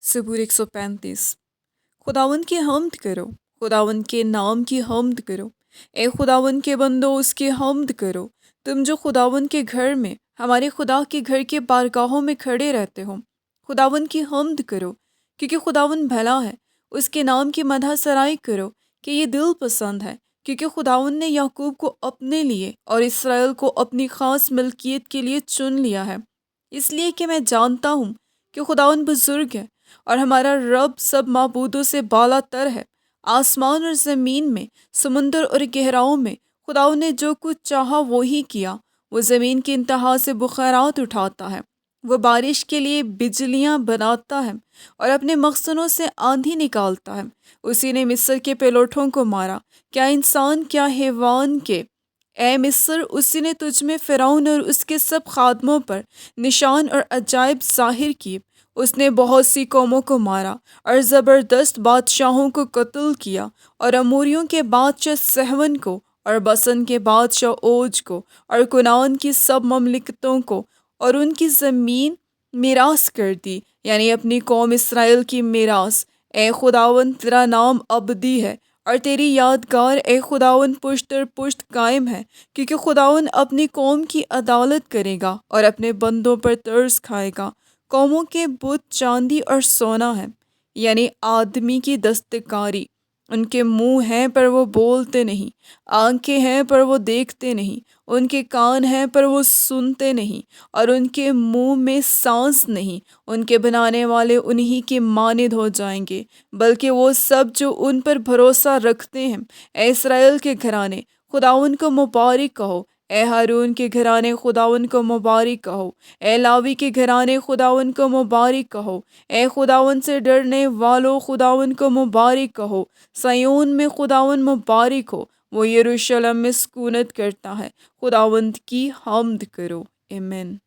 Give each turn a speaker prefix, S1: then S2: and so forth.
S1: सबूर 135। खुदावंद की हम्द करो, खुदावंद के नाम की हम्द करो। ए खुदावंद के बंदो उसकी हम्द करो, तुम जो खुदावंद के घर में, हमारे खुदा के घर के बारगाहों में खड़े रहते हो। खुदावंद की हम्द करो क्योंकि खुदावंद भला है। उसके नाम की मदह सराई करो कि ये दिल पसंद है, क्योंकि खुदावंद ने याकूब को अपने लिए और इसराइल को अपनी ख़ास मिल्कियत के लिए चुन लिया है। इसलिए कि मैं जानता हूँ कि खुदावंद बुजुर्ग है और हमारा रब सब माबूदों से बाला तर है। आसमान और ज़मीन में, समुंदर और गहराओं में खुदावंद ने जो कुछ चाहा वो ही किया। वो ज़मीन की इंतहा से बुखारात उठाता है, वो बारिश के लिए बिजलियाँ बनाता है और अपने मखसनों से आंधी निकालता है। उसी ने मिस्र के पेलोठों को मारा, क्या इंसान क्या हैवान के। ए मिस्र, उसी ने तुझ में फ़िरौन और उसके सब खादमों पर निशान और अजाइब ज़ाहिर किए। उसने बहुत सी कौमों को मारा और ज़बरदस्त बादशाहों को कत्ल किया, और अमोरियों के बादशाह सहवन को, और बसन के बादशाह ओज को, और कुनान की सब ममलिकतों को, और उनकी ज़मीन मीरास कर दी, यानी अपनी कौम इसराइल की मीरास। ए खुदावंद, तेरा नाम अबदी है और तेरी यादगार ए खुदावंद पुश्त दर पुश्त कायम है, क्योंकि खुदावंद अपनी कौम की अदालत करेगा और अपने बंदों पर तरस खाएगा। कौमों के बुत चांदी और सोना है, यानी आदमी की दस्तकारी। उनके मुंह हैं पर वो बोलते नहीं, आंखें हैं पर वो देखते नहीं, उनके कान हैं पर वो सुनते नहीं, और उनके मुंह में सांस नहीं। उनके बनाने वाले उन्हीं के मानिद हो जाएंगे, बल्कि वो सब जो उन पर भरोसा रखते हैं। ए इस्राएल के घराने, खुदाउन को मुबारक कहो। ए हारून के घराने, खुदावन को मुबारक कहो। ए लावी के घराने, खुदावन को मुबारक कहो। ए खुदावन से डरने वालों, खुदावन को मुबारक कहो। सयोन में खुदावन मुबारक हो, वो यरूशलेम में सुकूनत करता है। खुदावंद की हम्द करो। आमीन।